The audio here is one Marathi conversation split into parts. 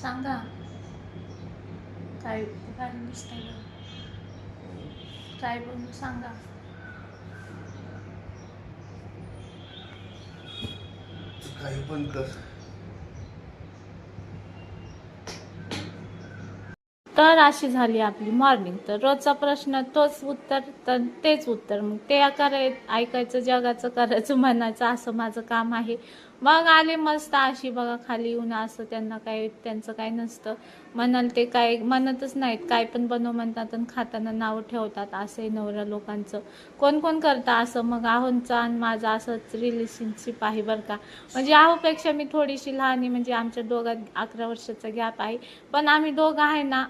सांगा काय काय दिसतंय काय बनवू सांगा. काही पण कर. तर अशी झाली आपली मॉर्निंग. तर रोजचा प्रश्न तोच उत्तर, तर तेच उत्तर. मग ते ऐकायचं, जगाचं करायचं, म्हणायचं, असं माझं काम आहे. मग आले मस्त अशी बघा खाली येऊन. असं त्यांचं काय नसतं, म्हणाल ते काय म्हणतच नाहीत. काय पण बनव म्हणतात आणि खाताना नाव ठेवतात. असंही नवरा लोकांचं कोण कोण करतं असं. मग आहोंचा आणि माझा असंच रिलेशनशिप आहे बरं का. म्हणजे आहोपेक्षा मी थोडीशी लहान आहे. म्हणजे आमच्या दोघात 11 वर्षाचा गॅप आहे. पण आम्ही दोघं आहे ना,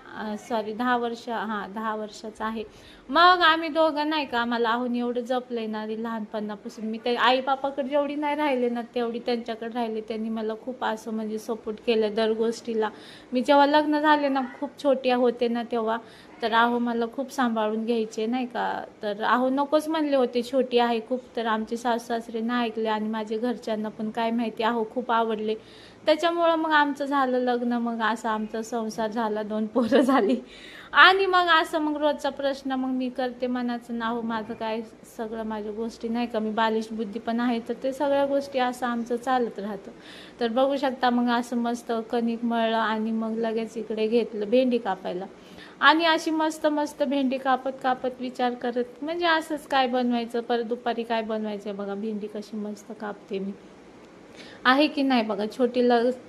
सॉरी 10 वर्ष, 10 वर्षाचा आहे. मग आम्ही दोघं नाही का, आम्हाला आहोने एवढं जपलंय ना लहानपणापासून. मी ते आई बापाकडे जेवढी नाही राहिले ना तेवढी त्यांच्याकडे राहिले. त्यांनी मला खूप असं म्हणजे सपोर्ट केलं दर गोष्टीला. मी जेव्हा लग्न झाले ना, खूप छोट्या होते ना तेव्हा, तर आहो मला खूप सांभाळून घ्यायचे नाही का. तर आहो नकोच म्हणले होते, छोटी आहे खूप. तर आमचे सासू सासरे नाही ऐकले आणि माझ्या घरच्यांना पण काय माहिती आहो खूप आवडले. त्याच्यामुळं मग आमचं झालं लग्न. मग असं आमचा संसार झाला, 2 पोरं झाली. आणि मग असं मग रोजचा प्रश्न मग मी करते मनाचं नाव. माझं काय सगळं माझ्या गोष्टी नाही का, मी बालिश बुद्धी पण आहे. तर ते सगळ्या गोष्टी असं आमचं चालत राहतं. तर बघू शकता मग असं मस्त कणिक मळलं आणि मग लगेच इकडे घेतलं भेंडी कापायला. आणि अशी मस्त मस्त भेंडी कापत कापत विचार करत, म्हणजे असंच काय बनवायचं, परत दुपारी काय बनवायचं. बघा भेंडी कशी मस्त कापते मी, आहे की नाही बघा.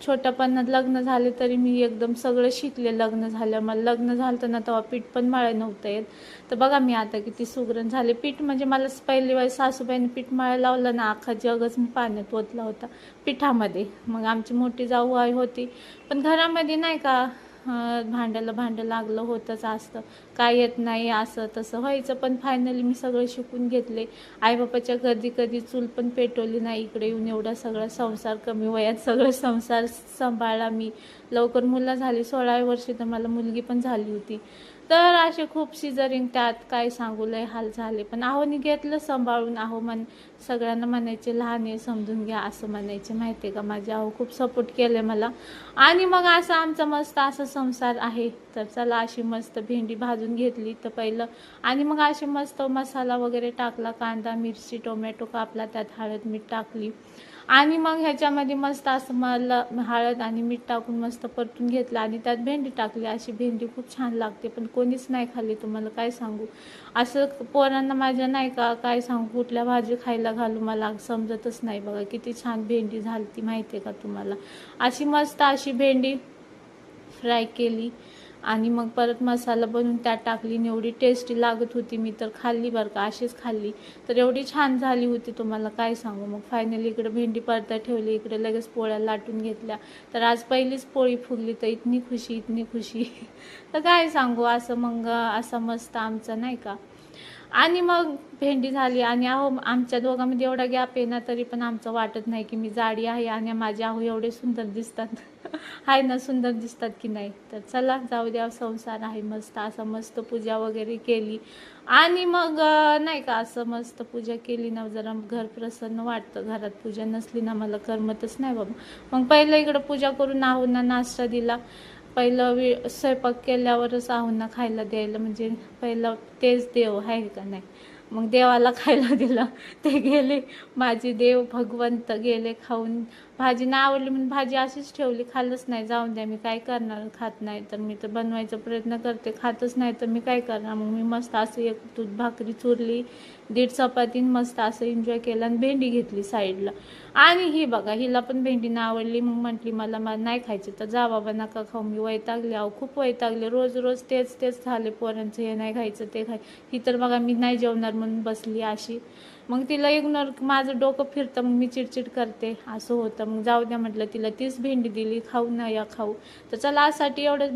छोट्यापणात लग्न झाले तरी मी एकदम सगळं शिकले. लग्न झालं मला, लग्न झालं ना तेव्हा पीठ पण मळायला नव्हतं येत. तर बघा मी आता किती सुगरण झाले. पीठ म्हणजे मला पहिली वेळेस सासूबाईने पीठ मळायला लावलं ना, अख्खा जगच मी पाण्यात ओतला होता पिठामध्ये. मग आमची मोठी जाऊ आई होती, पण घरामध्ये नाही का भांडं लागलं होतंच असतं. काय येत नाही असं तसं व्हायचं. पण फायनली मी सगळं शिकून घेतले. आईबापाच्या कधी चूल पण पेटवली नाही. इकडे येऊन एवढा सगळा संसार कमी वयात सगळं संसार सांभाळला मी. लवकर मुलं झाली, 16व्या वर्षी तर मला मुलगी पण झाली होती. तर असे खूप सिझरिंग, त्यात काय सांगू लय हाल झाले. पण आहोनी घेतलं सांभाळून. सगळ्यांना म्हणायचे लहान आहे समजून घ्या असं म्हणायचे, माहिती आहे का. माझे आहो खूप सपोर्ट केले मला. आणि मग असं आमचा मस्त असा संसार आहे. तर चला अशी मस्त भेंडी भाजून घेतली तर पहिलं. आणि मग अशी मस्त मसाला वगैरे टाकला, कांदा मिरची टोमॅटो कापला, त्यात हळद मीठ टाकली. आणि मग ह्याच्यामध्ये मस्त असं मला हळद आणि मीठ टाकून मस्त परतून घेतलं आणि त्यात भेंडी टाकली. अशी भेंडी खूप छान लागते, पण कोणीच नाही खाल्ली. तुम्हाला काय सांगू, असं पोरांना माझ्या नाही का काय सांगू, कुठल्या भाजी खायला घालू मला समजतच नाही. बघा किती छान भेंडी झाली ती, माहिती आहे का तुम्हाला. अशी मस्त अशी भेंडी फ्राय केली आणि मग परत मसाला बनवून त्यात टाकली. एवढी टेस्टी लागत होती, मी तर खाल्ली बरं का, अशीच खाल्ली. तर एवढी छान झाली होती तुम्हाला काय सांगू. मग फायनली इकडे भेंडी परता ठेवली, इकडे लगेच पोळ्या लाटून घेतल्या. तर आज पहिलीच पोळी फुगली, तर इतनी खुशी तर काय सांगू. असं मग असं मस्त आमचं नाही का. आणि मग भेंडी झाली. आणि आहो आमच्या दोघांमध्ये एवढा गॅप आहे ना, तरी पण आमचं वाटत नाही की मी जाडी आहे आणि माझे आहो एवढे सुंदर दिसतात. आहे ना, सुंदर दिसतात की नाही. तर चला जाऊ द्या, संसार आहे मस्त. असं मस्त पूजा वगैरे केली आणि मग नाही का असं मस्त पूजा केली ना, जरा घर प्रसन्न वाटतं. घरात पूजा नसली ना मला करमतच नाही बाबा. मग पहिलं इकडं पूजा करून आहोंना नाश्ता दिला. पहिलं स्वयंपाक केल्यावरच आहोंना खायला द्यायला, म्हणजे पहिलं तेच देव आहे का नाही. मग देवाला खायला दिलं. ते गेले माझे देव भगवंत गेले खाऊन. भाजी नाही आवडली म्हणून भाजी अशीच ठेवली, खाल्लंच नाही. जाऊन द्या, मी काय करणार, खात नाही तर. मी तर बनवायचा प्रयत्न करते, खातच नाही तर मी काय करणार. मग मी मस्त असं एक दूध भाकरी चुरली, 1.5 चपाती, मस्त असं एन्जॉय केलं आणि भेंडी घेतली साईडला. आणि ही बघा, हिला पण भेंडी नाही आवडली. मग म्हटली मला नाही खायची, तर जा बाबा नका खाऊ. मी वैतागले आहो, खूप वैतागले. रोज तेच झाले पोरांचं, हे नाही खायचं ते ही तर बघा मी नाही जेवणार म्हणून बसली अशी. मग तिला इग्नोर, माझं डोकं फिरतं, मग मी चिडचिड करते, असं होतं. मग जाऊ द्या म्हटलं, तिला तीच भेंडी दिली, खाऊ ना या खाऊ. तर चला आजसाठी एवढंच.